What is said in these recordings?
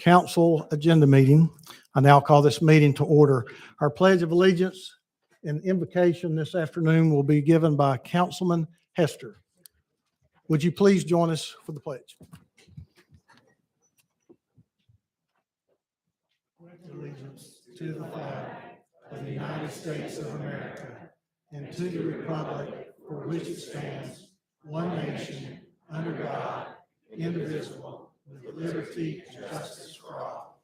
council agenda meeting. I now call this meeting to order. Our Pledge of Allegiance and invocation this afternoon will be given by Councilman Hester. Would you please join us for the pledge? Allegiance to the flag of the United States of America and to the republic for which it stands, one nation, under God, indivisible, with liberty and justice for all.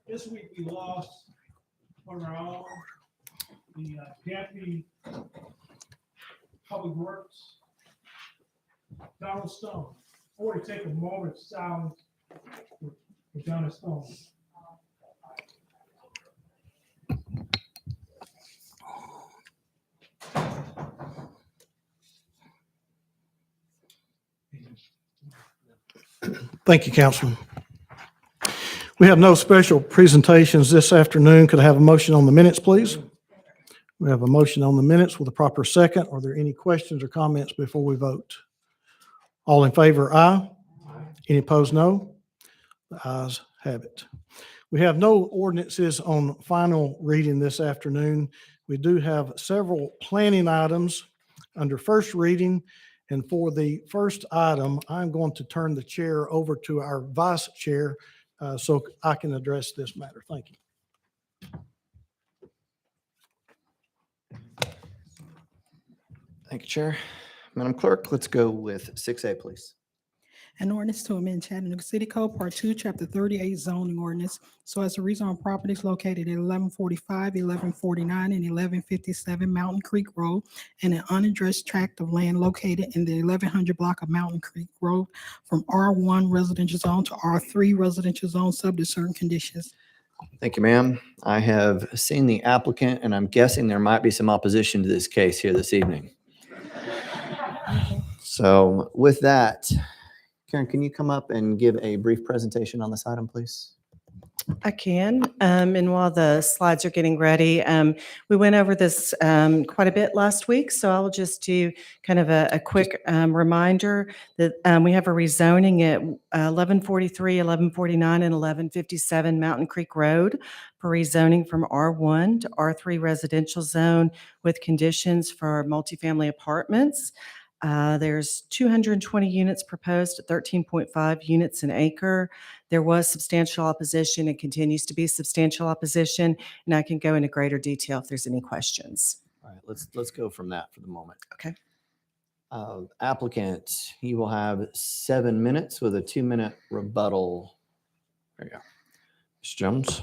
This week we lost one of our own, the Deputy Public Works, Donald Stone. I want to take a moment of silence for Donald Stone. Thank you, Councilman. We have no special presentations this afternoon. Could I have a motion on the minutes, please? We have a motion on the minutes with a proper second. Are there any questions or comments before we vote? All in favor, aye. Any opposed, no. The ayes have it. We have no ordinances on final reading this afternoon. We do have several planning items under first reading. And for the first item, I'm going to turn the chair over to our vice chair so I can address this matter. Thank you. Thank you, Chair. Madam Clerk, let's go with 6A, please. An ordinance to amend Chattanooga City Code, Part 2, Chapter 38, zoning ordinance, so as to rezone properties located at 1145, 1149, and 1157 Mountain Creek Road, and an unaddressed tract of land located in the 1100 block of Mountain Creek Road from R1 residential zone to R3 residential zone, subject to certain conditions. Thank you, ma'am. I have seen the applicant, and I'm guessing there might be some opposition to this case here this evening. So with that, Karen, can you come up and give a brief presentation on this item, please? I can. And while the slides are getting ready, we went over this quite a bit last week, so I'll just do kind of a quick reminder that we have a rezoning at 1143, 1149, and 1157 Mountain Creek Road for rezoning from R1 to R3 residential zone with conditions for multifamily apartments. There's 220 units proposed at 13.5 units an acre. There was substantial opposition and continues to be substantial opposition, and I can go into greater detail if there's any questions. All right, let's go from that for the moment. Okay. Applicant, you will have 7 minutes with a 2-minute rebuttal. There you go. Mr. Jones.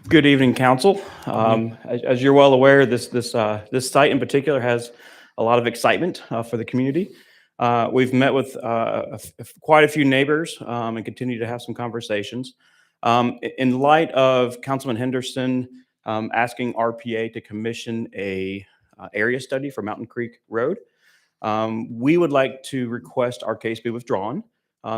Good evening, Council. As you're well aware, this site in particular has a lot of excitement for the community. We've met with quite a few neighbors and continue to have some conversations. In light of Councilman Henderson asking RPA to commission a area study for Mountain Creek Road, we would like to request our case be withdrawn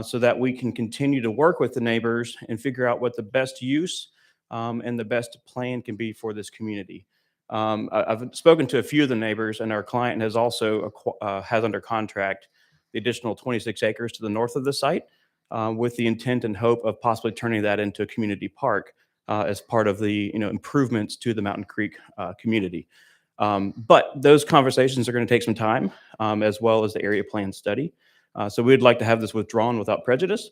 so that we can continue to work with the neighbors and figure out what the best use and the best plan can be for this community. I've spoken to a few of the neighbors, and our client has also has under contract the additional 26 acres to the north of the site with the intent and hope of possibly turning that into a community park as part of the improvements to the Mountain Creek community. But those conversations are going to take some time as well as the area plan study. So we'd like to have this withdrawn without prejudice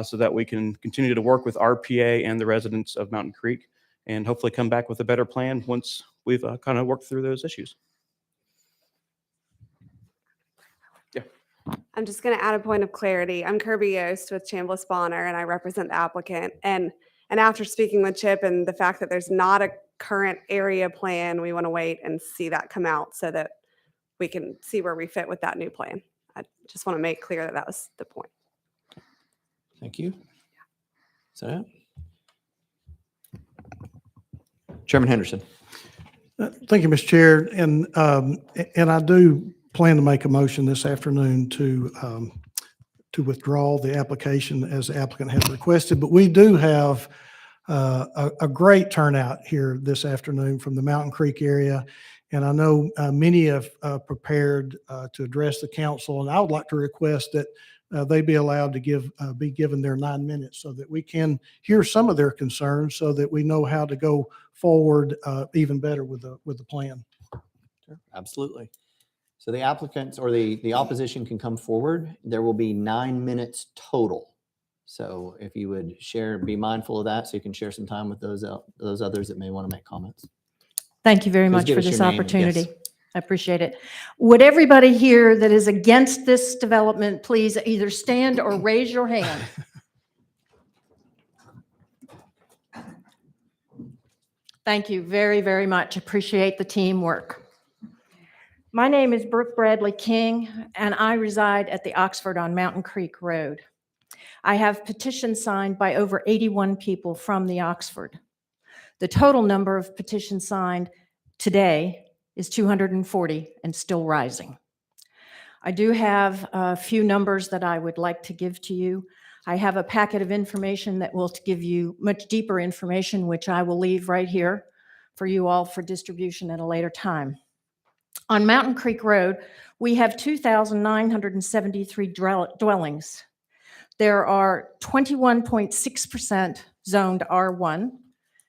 so that we can continue to work with RPA and the residents of Mountain Creek and hopefully come back with a better plan once we've kind of worked through those issues. Yeah. I'm just going to add a point of clarity. I'm Kirby Yost with Chambliss Bonner, and I represent the applicant. And after speaking with Chip and the fact that there's not a current area plan, we want to wait and see that come out so that we can see where we fit with that new plan. I just want to make clear that that was the point. Thank you. Is that it? Chairman Henderson. Thank you, Mr. Chair. And I do plan to make a motion this afternoon to withdraw the application as the applicant has requested. But we do have a great turnout here this afternoon from the Mountain Creek area. And I know many have prepared to address the council, and I would like to request that they be allowed to be given their 9 minutes so that we can hear some of their concerns so that we know how to go forward even better with the plan. Sure, absolutely. So the applicants or the opposition can come forward. There will be 9 minutes total. So if you would be mindful of that, so you can share some time with those others that may want to make comments. Thank you very Please much give for us this your name. opportunity. Yes. I appreciate it. Would everybody here that is against this development please either stand or raise your hand? Thank you very, very much. Appreciate the teamwork. My name is Brooke Bradley King, and I reside at the Oxford on Mountain Creek Road. I have petitions signed by over 81 people from the Oxford. The total number of petitions signed today is 240 and still rising. I do have a few numbers that I would like to give to you. I have a packet of information that will give you much deeper information, which I will leave right here for you all for distribution at a later time. On Mountain Creek Road, we have 2,973 dwellings. There are 21.6% zoned R1,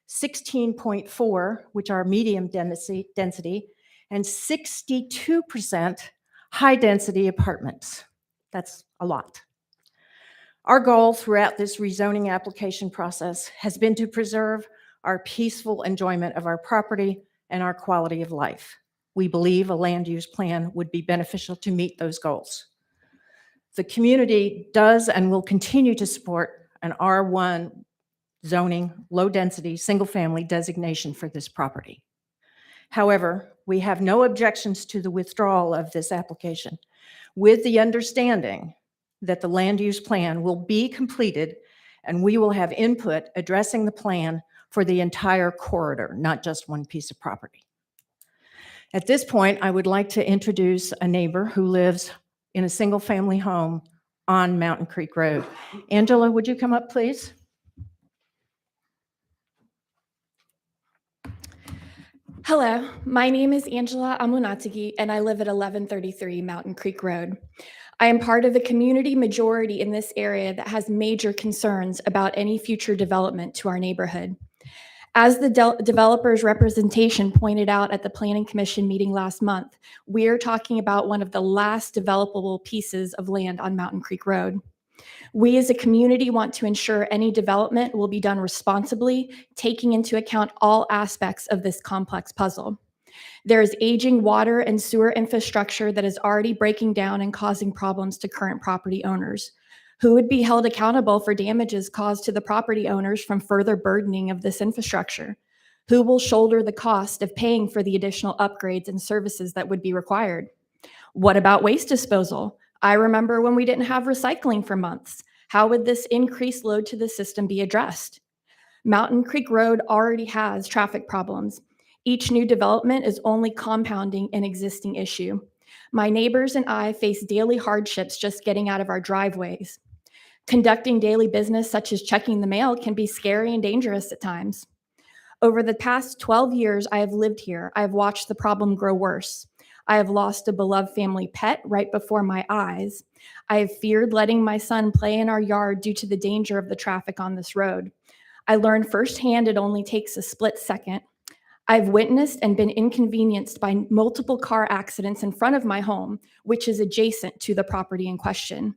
16.4, which are medium density, and 62% high-density apartments. That's a lot. Our goal throughout this rezoning application process has been to preserve our peaceful enjoyment of our property and our quality of life. We believe a land use plan would be beneficial to meet those goals. The community does and will continue to support an R1 zoning, low-density, single-family designation for this property. However, we have no objections to the withdrawal of this application, with the understanding that the land use plan will be completed and we will have input addressing the plan for the entire corridor, not just one piece of property. At this point, I would like to introduce a neighbor who lives in a single-family home on Mountain Creek Road. Angela, would you come up, please? Hello, my name is Angela Amunatigi, and I live at 1133 Mountain Creek Road. I am part of the community majority in this area that has major concerns about any future development to our neighborhood. As the developer's representation pointed out at the Planning Commission meeting last month, we are talking about one of the last developable pieces of land on Mountain Creek Road. We as a community want to ensure any development will be done responsibly, taking into account all aspects of this complex puzzle. There is aging water and sewer infrastructure that is already breaking down and causing problems to current property owners. Who would be held accountable for damages caused to the property owners from further burdening of this infrastructure? Who will shoulder the cost of paying for the additional upgrades and services that would be required? What about waste disposal? I remember when we didn't have recycling for months. How would this increased load to the system be addressed? Mountain Creek Road already has traffic problems. Each new development is only compounding an existing issue. My neighbors and I face daily hardships just getting out of our driveways. Conducting daily business, such as checking the mail, can be scary and dangerous at times. Over the past 12 years I have lived here, I have watched the problem grow worse. I have lost a beloved family pet right before my eyes. I have feared letting my son play in our yard due to the danger of the traffic on this road. I learned firsthand it only takes a split second. I've witnessed and been inconvenienced by multiple car accidents in front of my home, which is adjacent to the property in question.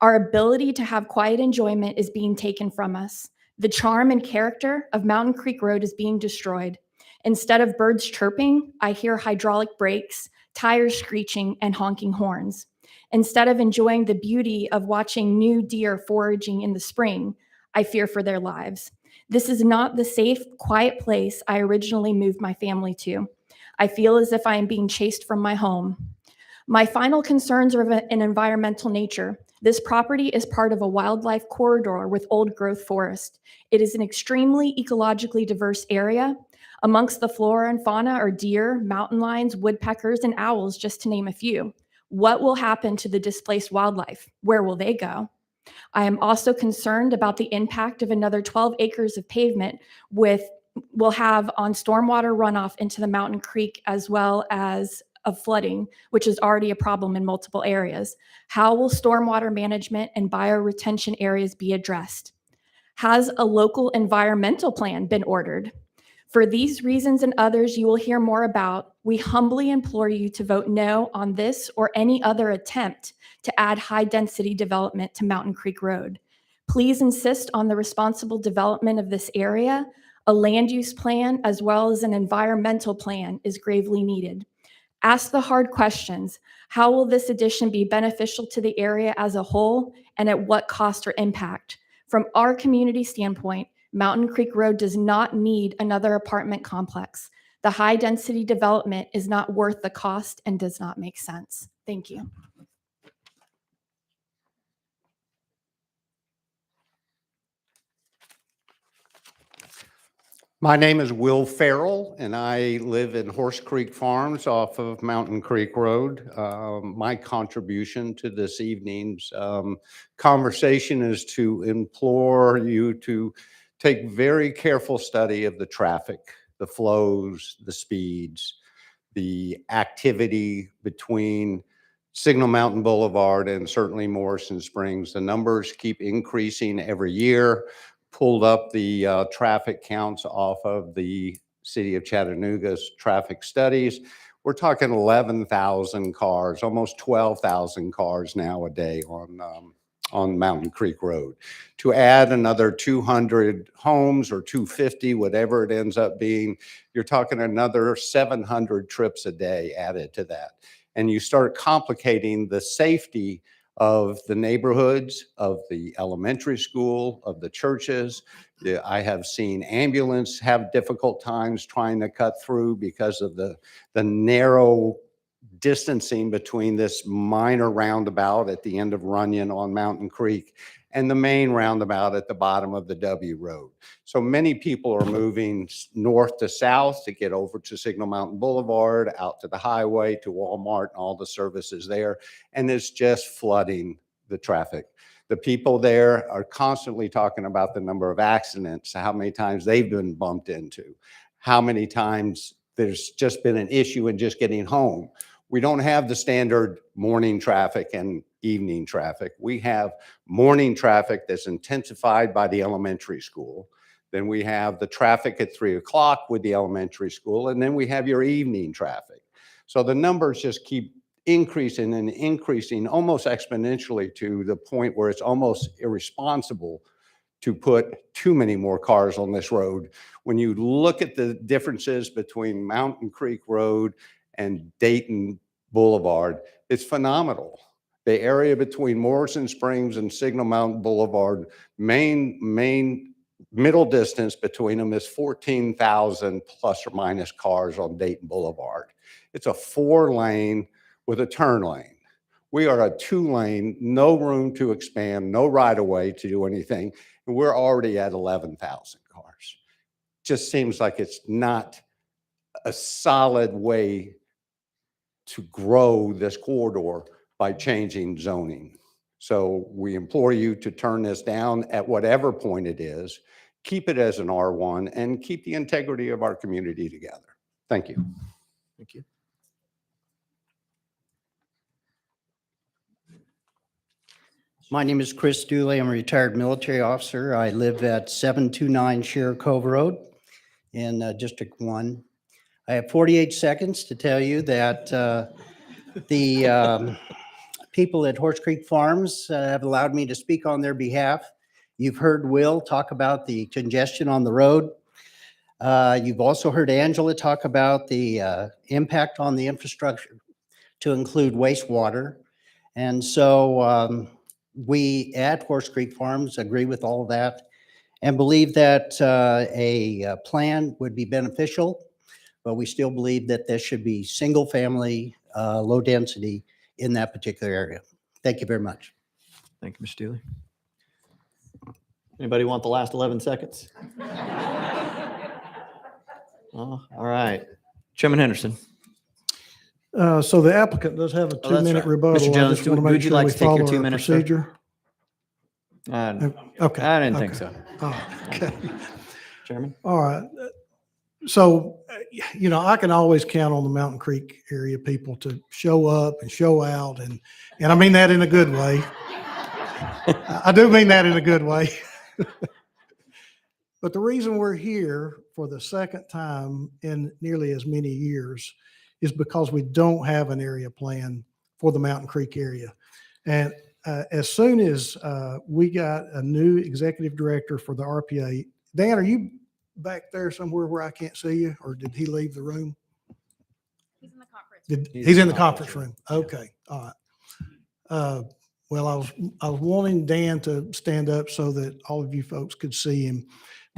Our ability to have quiet enjoyment is being taken from us. The charm and character of Mountain Creek Road is being destroyed. Instead of birds chirping, I hear hydraulic brakes, tires screeching, and honking horns. Instead of enjoying the beauty of watching new deer foraging in the spring, I fear for their lives. This is not the safe, quiet place I originally moved my family to. I feel as if I am being chased from my home. My final concerns are of an environmental nature. This property is part of a wildlife corridor with old growth forest. It is an extremely ecologically diverse area. Amongst the flora and fauna are deer, mountain lions, woodpeckers, and owls, just to name a few. What will happen to the displaced wildlife? Where will they go? I am also concerned about the impact of another 12 acres of pavement will have on stormwater runoff into the Mountain Creek, as well as of flooding, which is already a problem in multiple areas. How will stormwater management and bioretention areas be addressed? Has a local environmental plan been ordered? For these reasons and others you will hear more about, we humbly implore you to vote no on this or any other attempt to add high-density development to Mountain Creek Road. Please insist on the responsible development of this area. A land use plan as well as an environmental plan is gravely needed. Ask the hard questions. How will this addition be beneficial to the area as a whole, and at what cost or impact? From our community standpoint, Mountain Creek Road does not need another apartment complex. The high-density development is not worth the cost and does not make sense. Thank you. My name is Will Farrell, and I live in Horse Creek Farms off of Mountain Creek Road. My contribution to this evening's conversation is to implore you to take very careful study of the traffic, the flows, the speeds, the activity between Signal Mountain Boulevard and certainly Morrison Springs. The numbers keep increasing every year. Pulled up the traffic counts off of the city of Chattanooga's traffic studies. We're talking 11,000 cars, almost 12,000 cars now a day on Mountain Creek Road. To add another 200 homes or 250, whatever it ends up being, you're talking another 700 trips a day added to that. And you start complicating the safety of the neighborhoods, of the elementary school, of the churches. I have seen ambulance have difficult times trying to cut through because of the narrow distancing between this minor roundabout at the end of Runyon on Mountain Creek and the main roundabout at the bottom of the W Road. So many people are moving north to south to get over to Signal Mountain Boulevard, out to the highway, to Walmart and all the services there. And it's just flooding the traffic. The people there are constantly talking about the number of accidents, how many times they've been bumped into, how many times there's just been an issue in just getting home. We don't have the standard morning traffic and evening traffic. We have morning traffic that's intensified by the elementary school. Then we have the traffic at 3 o'clock with the elementary school, and then we have your evening traffic. So the numbers just keep increasing and increasing almost exponentially to the point where it's almost irresponsible to put too many more cars on this road. When you look at the differences between Mountain Creek Road and Dayton Boulevard, it's phenomenal. The area between Morrison Springs and Signal Mountain Boulevard, main middle distance between them is 14,000 plus or minus cars on Dayton Boulevard. It's a 4-lane with a turn lane. We are a 2-lane, no room to expand, no right-of-way to do anything, and we're already at 11,000 cars. Just seems like it's not a solid way to grow this corridor by changing zoning. So we implore you to turn this down at whatever point it is, keep it as an R1, and keep the integrity of our community together. Thank you. Thank you. My name is Chris Dooley. I'm a retired military officer. I live at 729 Share Cove Road in District 1. I have 48 seconds to tell you that the people at Horse Creek Farms have allowed me to speak on their behalf. You've heard Will talk about the congestion on the road. You've also heard Angela talk about the impact on the infrastructure to include wastewater. And so we at Horse Creek Farms agree with all of that and believe that a plan would be beneficial, but we still believe that there should be single family, low density in that particular area. Thank you very much. Thank you, Mr. Dooley. Anybody want the last 11 seconds? All right. Chairman Henderson. So the applicant does have a Oh, that's 2-minute right. rebuttal. Mr. Jones, I just want to would make you sure like we to take your follow 2 our minutes, sir? procedure. Okay. I didn't think okay. so. Oh, okay. Chairman? All right. So, I can always count on the Mountain Creek area people to show up and show out. And I mean that in a good way. I do mean that in a good way. But the reason we're here for the second time in nearly as many years is because we don't have an area plan for the Mountain Creek area. And as soon as we got a new executive director for the RPA, Dan, are you back there somewhere where I can't see you, or did he leave the room? He's in the conference. He's in the conference room. Okay, all right. Well, I was wanting Dan to stand up so that all of you folks could see him.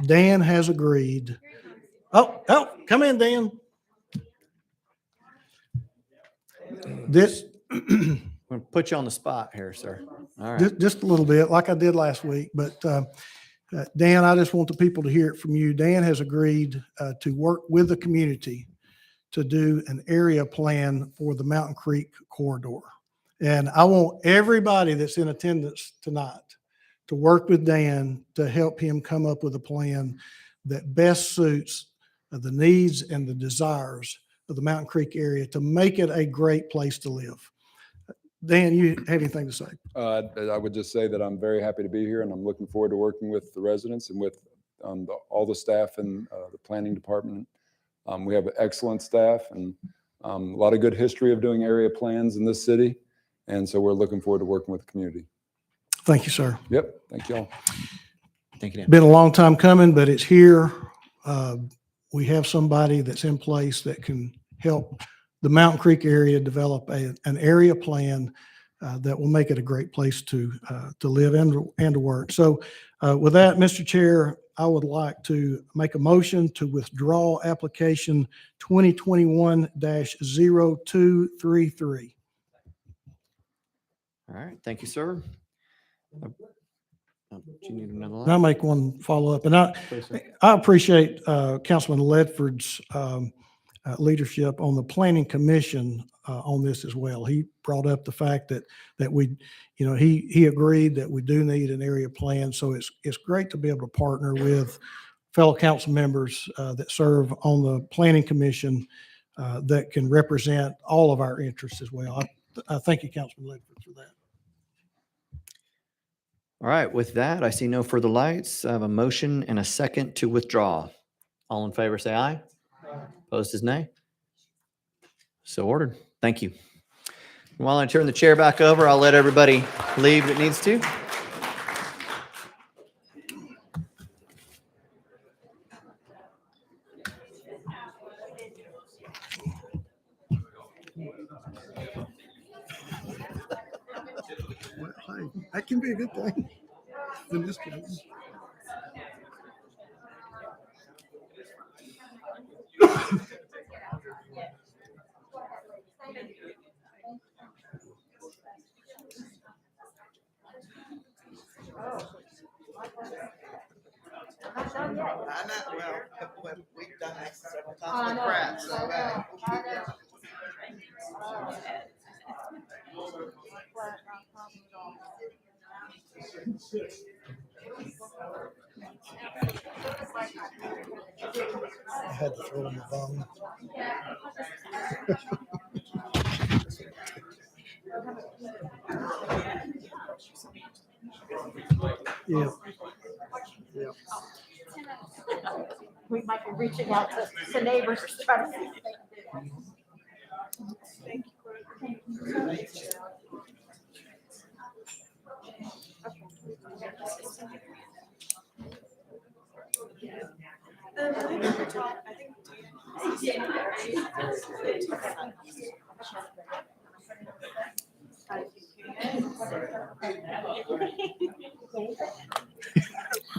Dan has agreed. Oh, come in, Dan. This, I'm going to put you on the spot here, sir. All right. just a little bit, like I did last week, but Dan, I just want the people to hear it from you. Dan has agreed to work with the community to do an area plan for the Mountain Creek corridor. And I want everybody that's in attendance tonight to work with Dan to help him come up with a plan that best suits the needs and the desires of the Mountain Creek area to make it a great place to live. Dan, you have anything to say? I would just say that I'm very happy to be here, and I'm looking forward to working with the residents and with all the staff in the planning department. We have excellent staff and a lot of good history of doing area plans in this city. And so we're looking forward to working with the community. Thank you, sir. Yep. Thank you all. Thank you, Dan. Been a long time coming, but it's here. We have somebody that's in place that can help the Mountain Creek area develop an area plan that will make it a great place to live and to work. So with that, Mr. Chair, I would like to make a motion to withdraw application 2021-0233. All right. Thank you, sir. Do you need another And I'll line? make one follow-up. And Please, sir. I appreciate Councilman Ledford's leadership on the Planning Commission on this as well. He brought up the fact that we, he agreed that we do need an area plan. So it's great to be able to partner with fellow council members that serve on the Planning Commission that can represent all of our interests as well. I thank you, Councilman Ledford, for that. All right. With that, I see no further lights. I have a motion and a second to withdraw. All in favor, say aye. Opposed is nay. So ordered. Thank you. While I turn the chair back over, I'll let everybody leave that needs to. Well, hey, that can be a good thing in this case. We've done that several times with Pratt, so. I had to throw in the bone. Yeah. Yeah. We might be reaching out to neighbors to try to see if they can do it.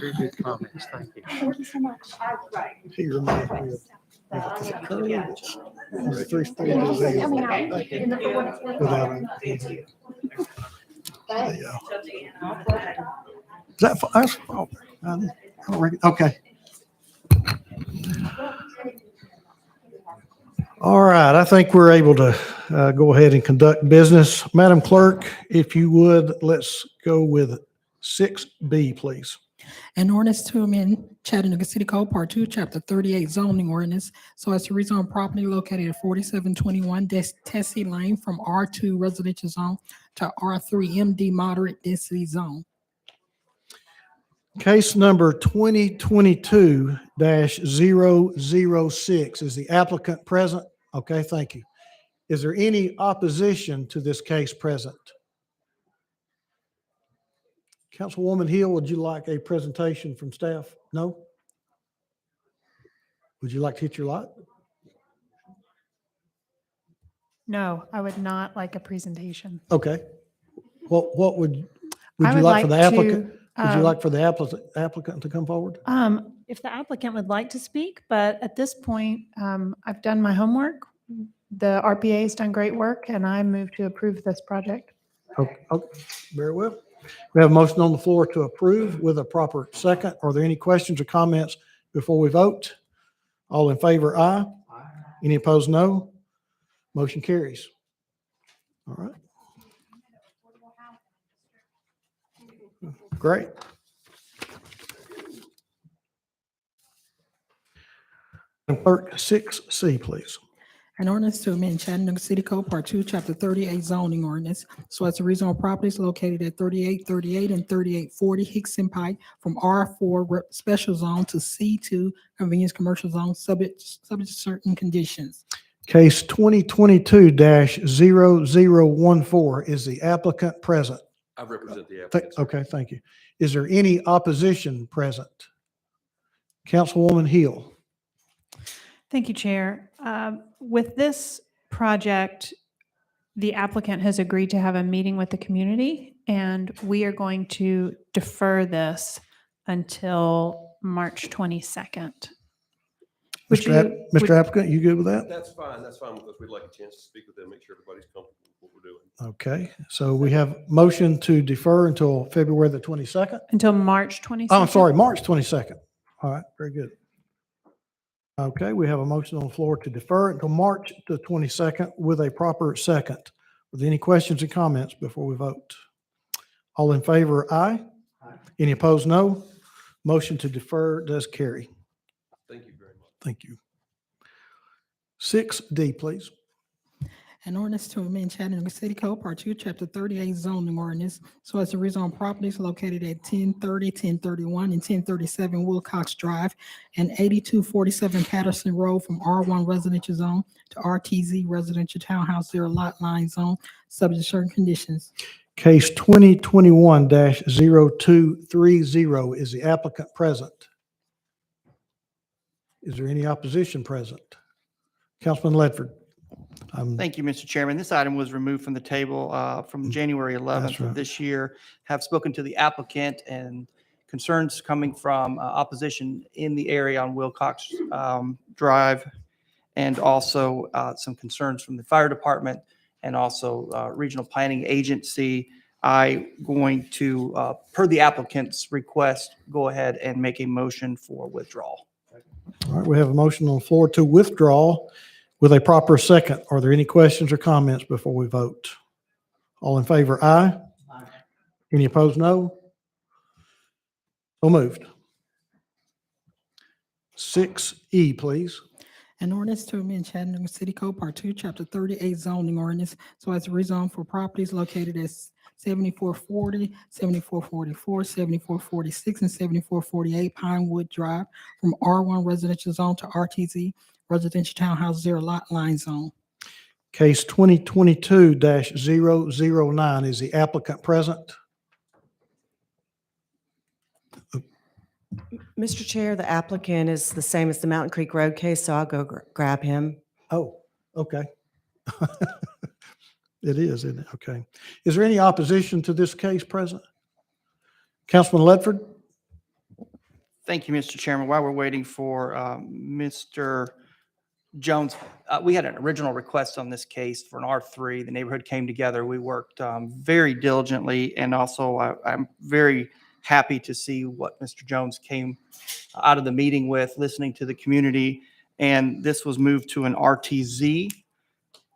Very good comments. Thank you. Thank you so much. He reminded me of the 3 stages Coming out in the morning. without is that, that's, oh, okay. All right, I think we're able to go ahead and conduct business. Madam Clerk, if you would, let's go with 6B, please. An ordinance to amend Chattanooga City Code Part 2, Chapter 38 zoning ordinance so as to rezone property located at 4721 Tessie Lane from R2 residential zone to R3 MD moderate density zone. Case number 2022-006. Is the applicant present? Okay, thank you. Is there any opposition to this case present? Councilwoman Hill, would you like a presentation from staff? No? Would you like to hit your lot? No, I would not like a presentation. Okay. What would you I would like for the like to, applicant? Would you like for the applicant to come forward? If the applicant would like to speak, but at this point, I've done my homework. The RPA has done great work, and I move to approve this project. Okay, very well. We have a motion on the floor to approve with a proper second. Are there any questions or comments before we vote? All in favor, aye. Any opposed, no. Motion carries. All right. Great. Clerk, 6C, please. An ordinance to amend Chattanooga City Code Part 2, Chapter 38 zoning ordinance so as to rezone properties located at 3838 and 3840 Hickson Pike from R4 special zone to C2 convenience commercial zone subject to certain conditions. Case 2022-0014. Is the applicant present? I represent the applicant. Okay, thank you. Is there any opposition present? Councilwoman Hill. Thank you, Chair. With this project, the applicant has agreed to have a meeting with the community, and we are going to defer this until March 22nd. Mr. Applicant, you good with that? That's fine with us. We'd like a chance to speak with them, make sure everybody's comfortable with what we're doing. Okay, so we have motion to defer until February the 22nd? Until March 22nd? Oh, I'm sorry, March 22nd. All right, very good. Okay, we have a motion on the floor to defer until March the 22nd with a proper second. Are there any questions or comments before we vote? All in favor, aye. Any opposed, no. Motion to defer does carry. Thank you very much. Thank you. 6D, please. An ordinance to amend Chattanooga City Code Part 2, Chapter 38 zoning ordinance so as to rezone properties located at 1030, 1031, and 1037 Wilcox Drive and 8247 Patterson Road from R1 residential zone to RTZ residential townhouse zero lot line zone, subject to certain conditions. Case 2021-0230. Is the applicant present? Is there any opposition present? Councilman Ledford. Thank you, Mr. Chairman. This item was removed from the table from January 11th right. of this year. Have spoken to the applicant and concerns coming from opposition in the area on Wilcox Drive, and also some concerns from the fire department and also regional planning agency. I going to, per the applicant's request, go ahead and make a motion for withdrawal. All right, we have a motion on the floor to withdraw with a proper second. Are there any questions or comments before we vote? All in favor, aye. Any opposed, no. So moved. 6E, please. An ordinance to amend Chattanooga City Code Part 2, Chapter 38 zoning ordinance so as to rezone for properties located at 7440, 7444, 7446, and 7448 Pinewood Drive from R1 residential zone to RTZ residential townhouse zero lot line zone. Case 2022-009. Is the applicant present? Mr. Chair, the applicant is the same as the Mountain Creek Road case, so I'll go grab him. Oh, okay. It is, isn't it? Okay. Is there any opposition to this case present? Councilman Ledford? Thank you, Mr. Chairman. While we're waiting for Mr. Jones, we had an original request on this case for an R3. The neighborhood came together. We worked very diligently, and also I'm very happy to see what Mr. Jones came out of the meeting with, listening to the community, and this was moved to an RTZ.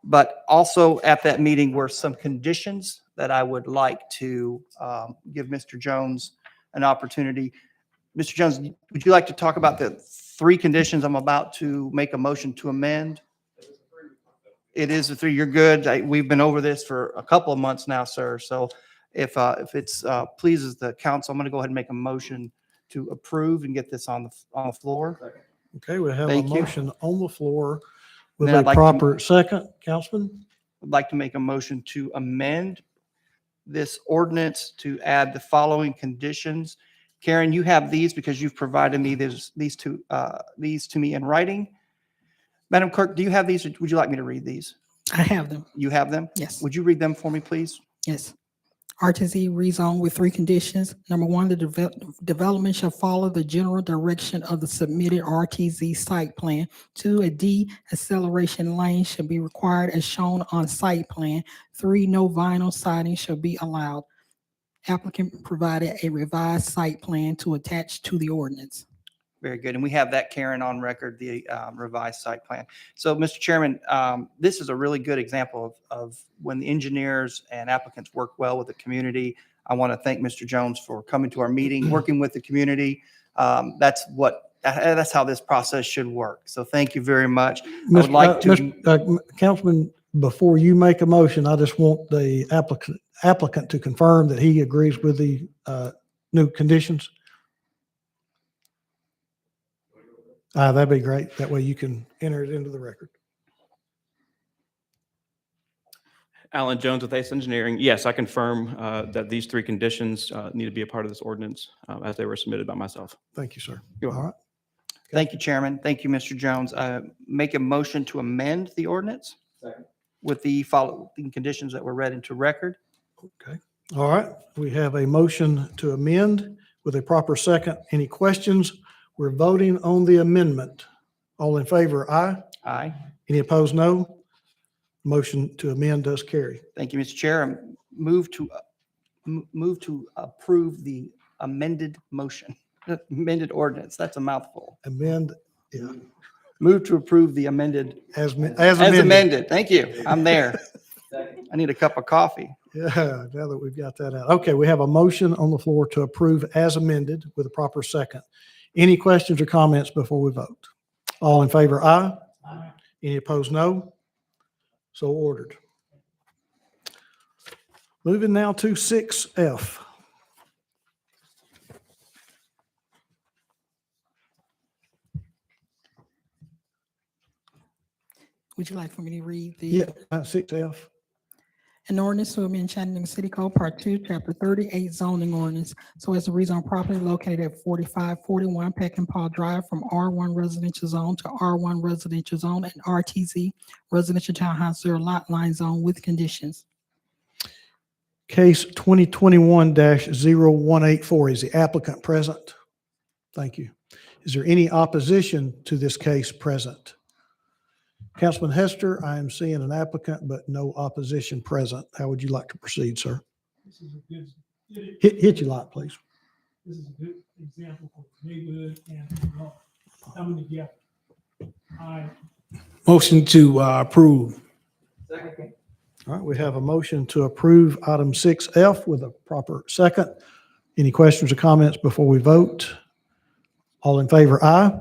But also at that meeting were some conditions that I would like to give Mr. Jones an opportunity. Mr. Jones, would you like to talk about the 3 conditions I'm about to make a motion to amend? It is a 3. You're good. We've been over this for a couple of months now, sir. So if it's pleases the council, I'm going to go ahead and make a motion to approve and get this on the floor. Okay, we have a Thank you. motion on the floor with Then a I'd like to- proper second. Councilman? I'd like to make a motion to amend this ordinance to add the following conditions. Karen, you have these because you've provided me these to me in writing. Madam Clerk, do you have these, or would you like me to read these? I have them. You have them? Yes. Would you read them for me, please? Yes. RTZ rezone with 3 conditions. Number 1, the development shall follow the general direction of the submitted RTZ site plan. 2, a deceleration lane shall be required as shown on site plan. 3, no vinyl siding shall be allowed. Applicant provided a revised site plan to attach to the ordinance. Very good. And we have that, Karen, on record, the revised site plan. So, Mr. Chairman, this is a really good example of when the engineers and applicants work well with the community. I want to thank Mr. Jones for coming to our meeting, working with the community. That's how this process should work. So thank you very much. I would like to. Councilman, before you make a motion, I just want the applicant to confirm that he agrees with the new conditions. That'd be great. That way you can enter it into the record. Alan Jones with Ace Engineering. Yes, I confirm that these 3 conditions need to be a part of this ordinance as they were submitted by myself. Thank you, sir. You're All right. Thank you, Chairman. Thank you, Mr. Jones. Make a motion to amend the ordinance with the following conditions that were read into record. Okay. All right. We have a motion to amend with a proper second. Any questions? We're voting on the amendment. All in favor, aye. Aye. Any opposed, no. Motion to amend does carry. Thank you, Mr. Chair. Move to approve the amended motion, amended ordinance. That's a mouthful. Amend, yeah. Move to approve the amended. As As amended. amended. Thank you. I'm there. I need a cup of coffee. Yeah, now that we've got that out. Okay, we have a motion on the floor to approve as amended with a proper second. Any questions or comments before we vote? All in favor, aye. Aye. Any opposed, no. So ordered. Moving now to 6F. Would you like for me to read the? Yeah, 6F. An ordinance to amend Chattanooga City Code Part 2, Chapter 38 zoning ordinance, so as to rezone property located at 4541 Peckinpah Drive from R1 residential zone to R1 residential zone and RTZ residential townhouse zero lot line zone with conditions. Case 2021-0184. Is the applicant present? Thank you. Is there any opposition to this case present? Councilman Hester, I am seeing an applicant, but no opposition present. How would you like to proceed, sir? This is a good, Hit your light, please. this is a good example for neighborhood and coming together. Motion to approve. All right, we have a motion to approve item 6F with a proper second. Any questions or comments before we vote? All in favor, aye.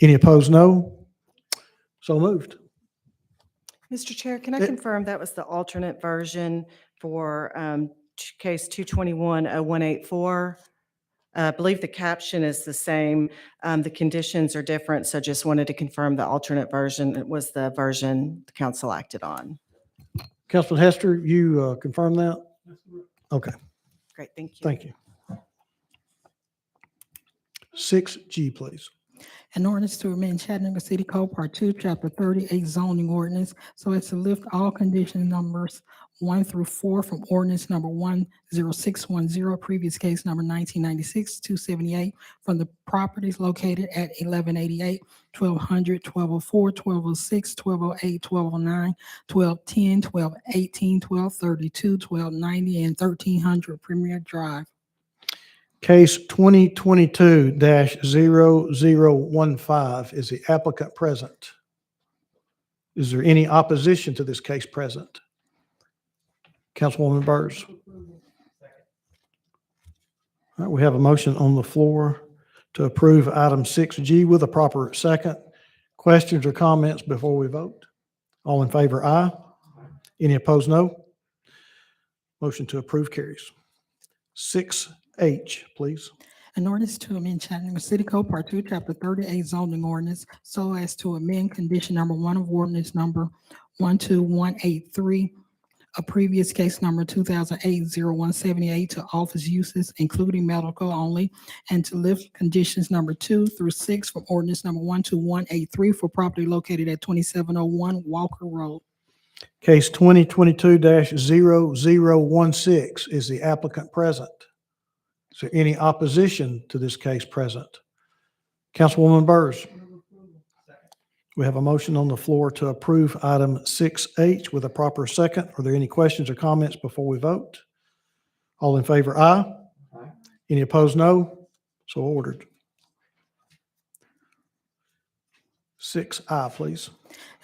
Any opposed, no. So moved. Mr. Chair, can I confirm that was the alternate version for case 221-0184? I believe the caption is the same. The conditions are different, so just wanted to confirm the alternate version. It was the version the council acted on. Councilman Hester, you confirm that? Okay, Great, thank you. thank you. 6G, please. An ordinance to amend Chattanooga City Code Part 2, Chapter 38 zoning ordinance, so as to lift all condition numbers 1 through 4 from ordinance number 10610, previous case number 1996-278, from the properties located at 1188, 1200, 1204, 1206, 1208, 1209, 1210, 1218, 1232, 1290, and 1300 Premier Drive. Case 2022-0015. Is the applicant present? Is there any opposition to this case present? Councilwoman Burrs. All right, we have a motion on the floor to approve item 6G with a proper second. Questions or comments before we vote? All in favor, aye. Any opposed, no. Motion to approve carries. 6H, please. An ordinance to amend Chattanooga City Code Part Two, Chapter 38 zoning ordinance so as to amend condition number 1 of ordinance number 12183, a previous case number 2008-0178 to office uses, including medical only, and to lift conditions number 2 through 6 from ordinance number 12183 for property located at 2701 Walker Road. Case 2022-0016. Is the applicant present? Is there any opposition to this case present? Councilwoman Burrs. We have a motion on the floor to approve item 6H with a proper second. Are there any questions or comments before we vote? All in favor, aye. Any opposed, no. So ordered. 6I, please.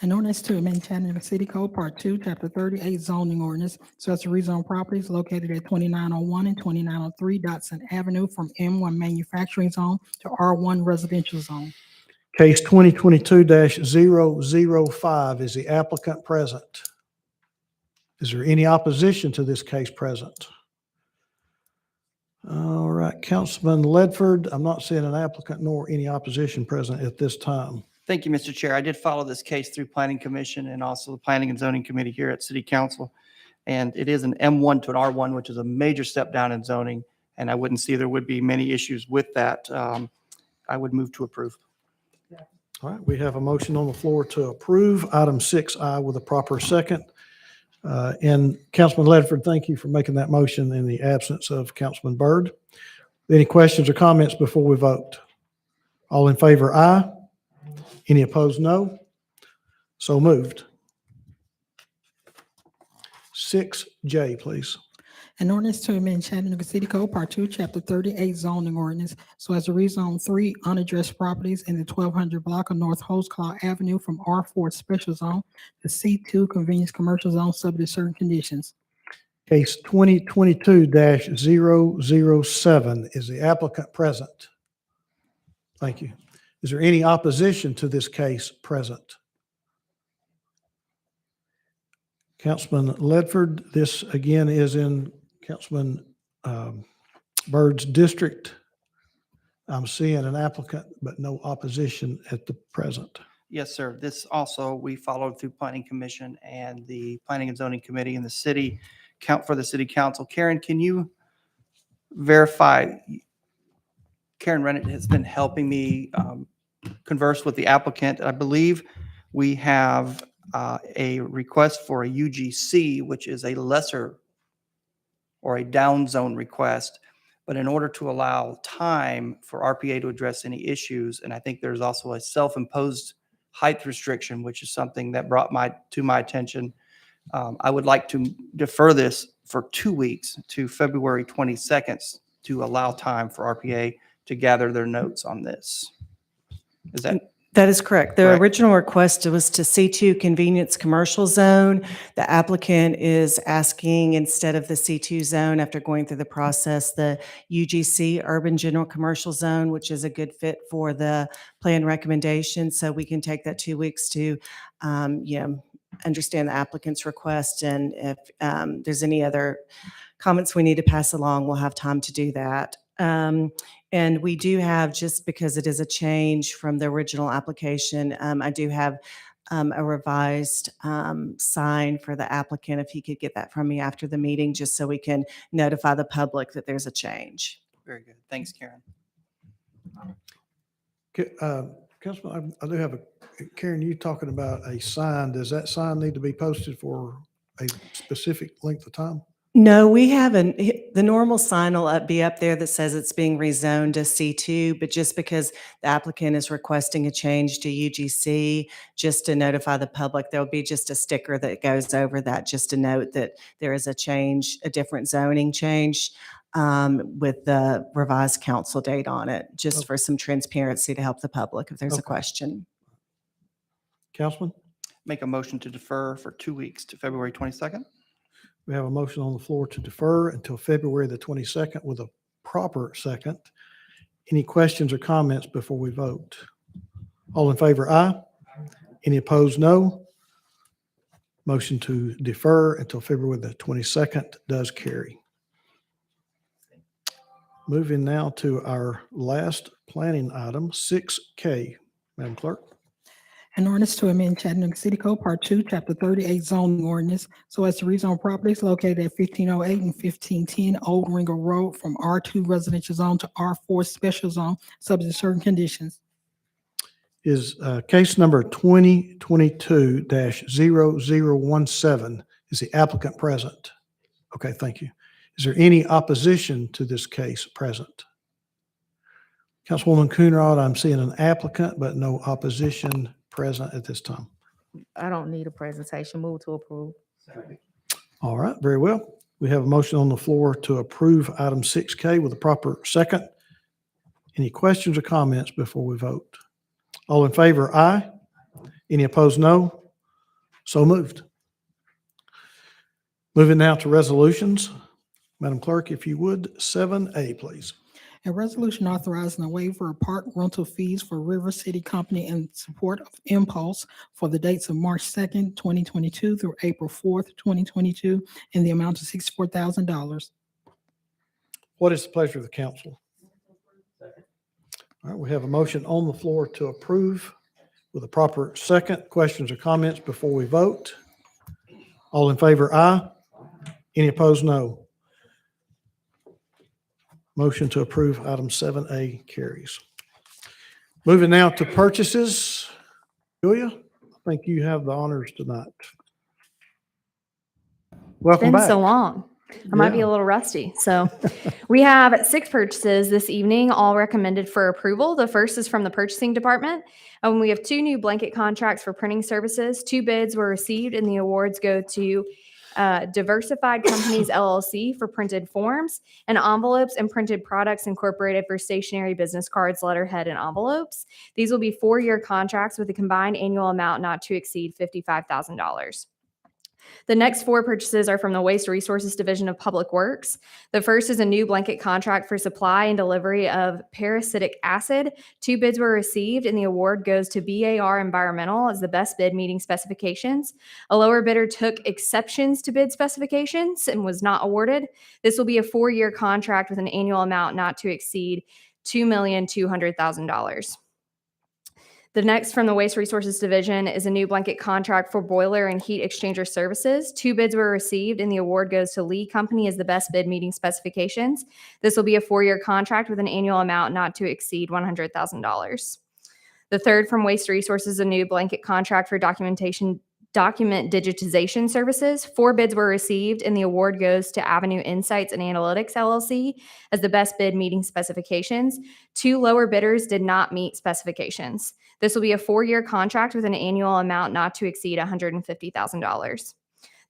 An ordinance to amend Chattanooga City Code Part Two, Chapter 38 zoning ordinance so as to rezone properties located at 2901 and 2903 Dotson Avenue from M1 manufacturing zone to R1 residential zone. Case 2022-005. Is the applicant present? Is there any opposition to this case present? All right, Councilman Ledford, I'm not seeing an applicant nor any opposition present at this time. Thank you, Mr. Chair. I did follow this case through Planning Commission and also the Planning and Zoning Committee here at City Council. And it is an M1 to an R1, which is a major step down in zoning. And I wouldn't see there would be many issues with that. I would move to approve. All right, we have a motion on the floor to approve item 6I with a proper second. And Councilman Ledford, thank you for making that motion in the absence of Councilman Byrd. Any questions or comments before we vote? All in favor, aye. Any opposed, no. So moved. 6J, please. An ordinance to amend Chattanooga City Code Part Two, Chapter 38 zoning ordinance so as to rezone 3 unaddressed properties in the 1200 block of North Holsclaw Avenue from R4 Special Zone to C2 Convenience Commercial Zone subject to certain conditions. Case 2022-007. Is the applicant present? Thank you. Is there any opposition to this case present? Councilman Ledford, this again is in Councilman Byrd's district. I'm seeing an applicant, but no opposition at the present. Yes, sir. This also, we followed through Planning Commission and the Planning and Zoning Committee and the city for the City Council. Karen, can you verify? Karen Rennett has been helping me converse with the applicant. I believe we have a request for a UGC, which is a lesser or a down zone request. But in order to allow time for RPA to address any issues, and I think there's also a self-imposed height restriction, which is something that brought to my attention. I would like to defer this for 2 weeks to February 22nd to allow time for RPA to gather their notes on this. Is that? That is correct. The Correct. original request was to C2 Convenience Commercial Zone. The applicant is asking, instead of the C2 zone, after going through the process, the UGC Urban General Commercial Zone, which is a good fit for the plan recommendation. So we can take that 2 weeks to, understand the applicant's request. And if there's any other comments we need to pass along, we'll have time to do that. And we do have, just because it is a change from the original application, I do have a revised sign for the applicant, if he could get that from me after the meeting, just so we can notify the public that there's a change. Very good. Thanks, Karen. Councilman, I do have Karen, you talking about a sign. Does that sign need to be posted for a specific length of time? No, we haven't. The normal sign will be up there that says it's being rezoned to C2, but just because the applicant is requesting a change to UGC, just to notify the public, there'll be just a sticker that goes over that, just to note that there is a change, a different zoning change with the revised council date on it, just for some transparency to help the public if there's a question. Councilman? Make a motion to defer for 2 weeks to February 22nd. We have a motion on the floor to defer until February the 22nd with a proper second. Any questions or comments before we vote? All in favor, aye. Any opposed, no. Motion to defer until February the 22nd does carry. Moving now to our last planning item, 6K. Madam Clerk. An ordinance to amend Chattanooga City Code Part 2, Chapter 38 zoning ordinance so as to rezone properties located at 1508 and 1510 Old Ringer Road from R2 residential zone to R4 special zone, subject to certain conditions. Is case number 2022-0017. Is the applicant present? Okay, thank you. Is there any opposition to this case present? Councilwoman Coonrod, I'm seeing an applicant, but no opposition present at this time. I don't need a presentation. Move to approve. All right, very well. We have a motion on the floor to approve item 6K with a proper second. Any questions or comments before we vote? All in favor, aye. Any opposed, no. So moved. Moving now to resolutions. Madam Clerk, if you would, 7A, please. A resolution authorizing a waiver of park rental fees for River City Company in support of Impulse for the dates of March 2nd, 2022 through April 4th, 2022, in the amount of $64,000. What is the pleasure of the council? All right, we have a motion on the floor to approve with a proper second. Questions or comments before we vote? All in favor, aye. Any opposed, no. Motion to approve item 7A carries. Moving now to purchases. Julia, I think you have the honors tonight. Welcome Been back. so long. I might be a little rusty. So we have 6 purchases this evening, all recommended for approval. The first is from the purchasing department. And we have 2 new blanket contracts for printing services. 2 bids were received and the awards go to Diversified Companies LLC for printed forms and envelopes and printed products incorporated for stationery business cards, letterhead, and envelopes. These will be 4-year contracts with a combined annual amount not to exceed $55,000. The next 4 purchases are from the Waste Resources Division of Public Works. The first is a new blanket contract for supply and delivery of parasitic acid. 2 bids were received and the award goes to BAR Environmental as the best bid meeting specifications. A lower bidder took exceptions to bid specifications and was not awarded. This will be a 4-year contract with an annual amount not to exceed $2,200,000. The next from the Waste Resources Division is a new blanket contract for boiler and heat exchanger services. 2 bids were received and the award goes to Lee Company as the best bid meeting specifications. This will be a 4-year contract with an annual amount not to exceed $100,000. The third from Waste Resources is a new blanket contract for document digitization services. 4 bids were received and the award goes to Avenue Insights and Analytics LLC as the best bid meeting specifications. 2 lower bidders did not meet specifications. This will be a 4-year contract with an annual amount not to exceed $150,000.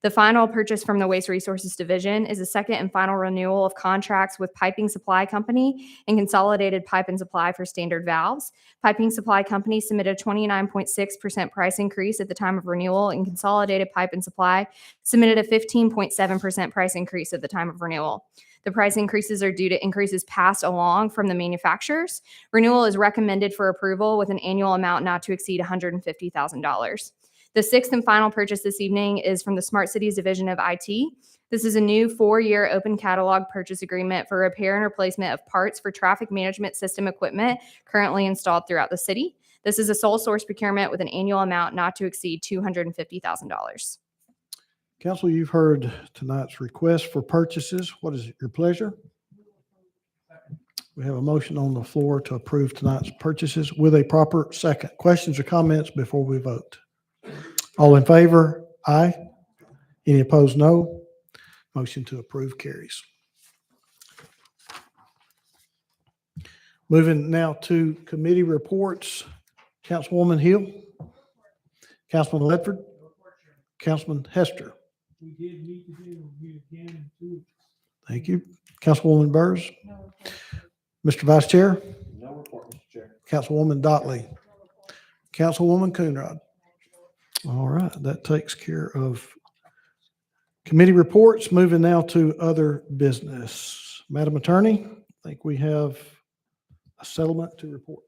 The final purchase from the Waste Resources Division is a second and final renewal of contracts with Piping Supply Company and Consolidated Pipe and Supply for standard valves. Piping Supply Company submitted a 29.6% price increase at the time of renewal, and Consolidated Pipe and Supply submitted a 15.7% price increase at the time of renewal. The price increases are due to increases passed along from the manufacturers. Renewal is recommended for approval with an annual amount not to exceed $150,000. The 6th and final purchase this evening is from the Smart Cities Division of IT. This is a new 4-year open catalog purchase agreement for repair and replacement of parts for traffic management system equipment currently installed throughout the city. This is a sole source procurement with an annual amount not to exceed $250,000. Council, you've heard tonight's request for purchases. What is your pleasure? We have a motion on the floor to approve tonight's purchases with a proper second. Questions or comments before we vote? All in favor? Aye. Any opposed? No. Motion to approve carries. Moving now to committee reports. Councilwoman Hill, Councilman Ledford, Councilman Hester. We did meet today, we'll meet again in 2 weeks. Thank you. Councilwoman Burrs. Mr. Vice Chair. No report, Mr. Chair. Councilwoman Dotley. Councilwoman Coonrod. All right, that takes care of Committee reports, moving now to other business. Madam Attorney, I think we have a settlement to report.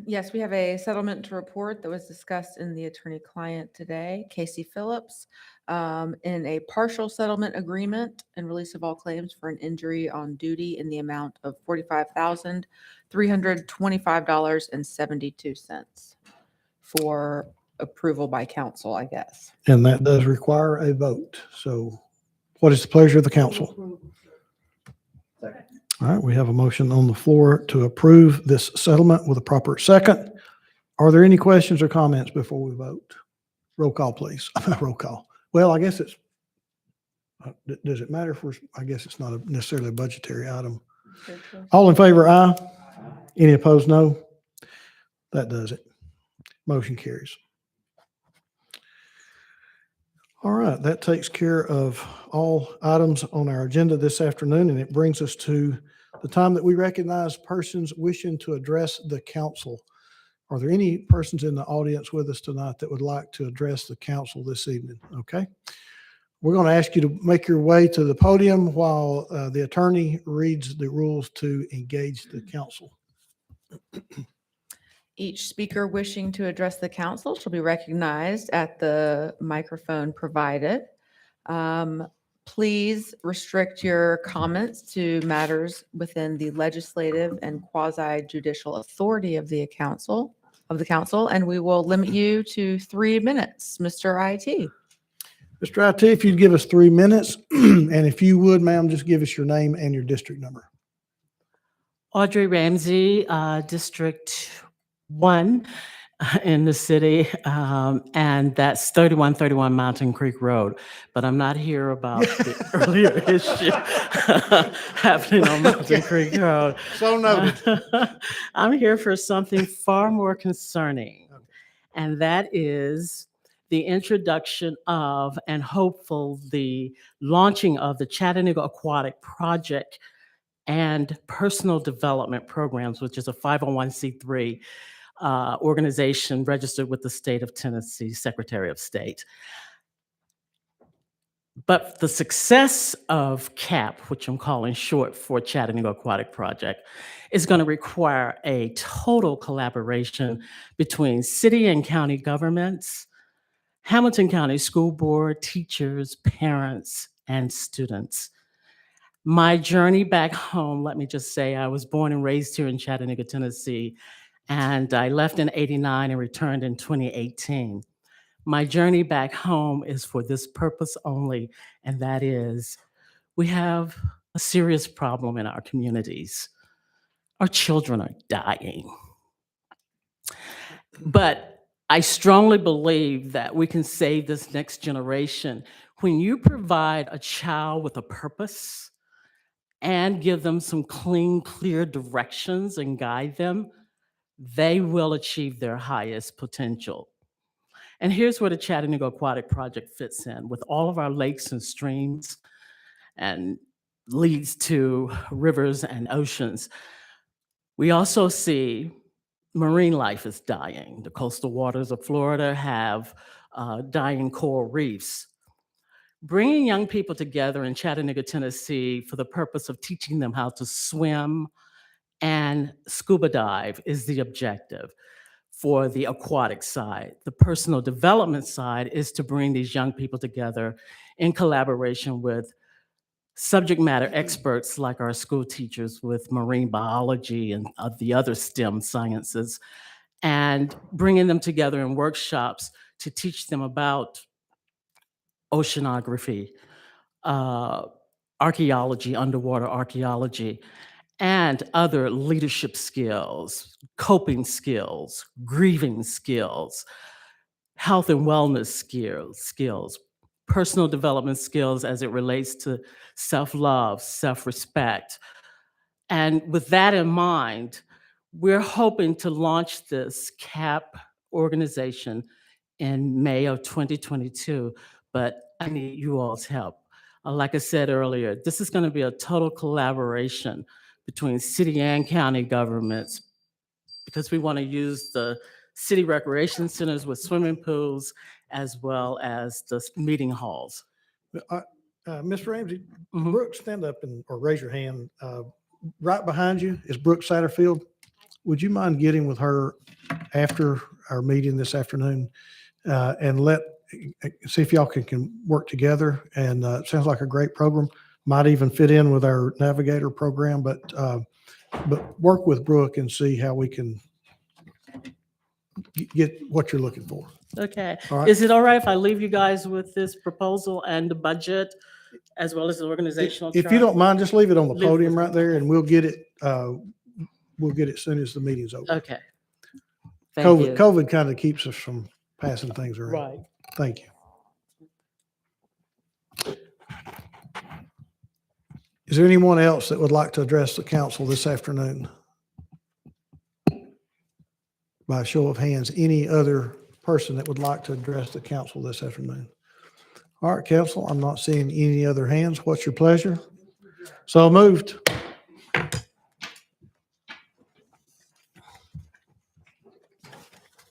Yes, we have a settlement to report that was discussed in the attorney-client today, Casey Phillips, in a partial settlement agreement and release of all claims for an injury on duty in the amount of $45,325.72 for approval by council, I guess. And that does require a vote. So what is the pleasure of the council? All right, we have a motion on the floor to approve this settlement with a proper second. Are there any questions or comments before we vote? Roll call, please. Roll call. Well, I guess it's, does it matter if we're, I guess it's not necessarily a budgetary item. All in favor, aye. Any opposed, no. That does it. Motion carries. All right, that takes care of all items on our agenda this afternoon, and it brings us to the time that we recognize persons wishing to address the council. Are there any persons in the audience with us tonight that would like to address the council this evening? Okay. We're going to ask you to make your way to the podium while the attorney reads the rules to engage the council. Each speaker wishing to address the council shall be recognized at the microphone provided. Please restrict your comments to matters within the legislative and quasi-judicial authority of the council, and we will limit you to 3 minutes. Mr. IT. Mr. IT, if you'd give us 3 minutes, and if you would, ma'am, just give us your name and your district number. Audrey Ramsey, District 1 in the city, and that's 3131 Mountain Creek Road. But I'm not here about the earlier issue happening on Mountain Creek Road. So noted. I'm here for something far more concerning, and that is the introduction of and hopeful the launching of the Chattanooga Aquatic Project and Personal Development Programs, which is a 501c3 organization registered with the state of Tennessee, Secretary of State. But the success of CAP, which I'm calling short for Chattanooga Aquatic Project, is going to require a total collaboration between city and county governments, Hamilton County School Board, teachers, parents, and students. My journey back home, let me just say, I was born and raised here in Chattanooga, Tennessee, and I left in '89 and returned in 2018. My journey back home is for this purpose only, and that is we have a serious problem in our communities. Our children are dying. But I strongly believe that we can save this next generation. When you provide a child with a purpose and give them some clean, clear directions and guide them, they will achieve their highest potential. And here's where the Chattanooga Aquatic Project fits in with all of our lakes and streams and leads to rivers and oceans. We also see marine life is dying. The coastal waters of Florida have dying coral reefs. Bringing young people together in Chattanooga, Tennessee for the purpose of teaching them how to swim and scuba dive is the objective for the aquatic side. The personal development side is to bring these young people together in collaboration with subject matter experts like our school teachers with marine biology and the other STEM sciences, and bringing them together in workshops to teach them about oceanography, archaeology, underwater archaeology, and other leadership skills, coping skills, grieving skills, health and wellness skills, personal development skills as it relates to self-love, self-respect. And with that in mind, we're hoping to launch this CAP organization in May of 2022, but I need you all's help. Like I said earlier, this is going to be a total collaboration between city and county governments because we want to use the city recreation centers with swimming pools as well as the meeting halls. Ms. Ramsey, Mhm. Brooke, stand up or raise your hand. Right behind you is Brooke Satterfield. Would you mind getting with her after our meeting this afternoon and see if y'all can work together? And it sounds like a great program. Might even fit in with our Navigator program, but work with Brooke and see how we can get what you're looking for. Okay. All right. Is it all right if I leave you guys with this proposal and the budget as well as the organizational If you chart? don't mind, just leave it on the Leave it podium with- right there and we'll get it. We'll get it as soon as the meeting's over. Okay. Thank you. COVID kind of keeps us from passing things around. Right. Thank you. Is there anyone else that would like to address the council this afternoon? By a show of hands, any other person that would like to address the council this afternoon? All right, council, I'm not seeing any other hands. What's your pleasure? So moved.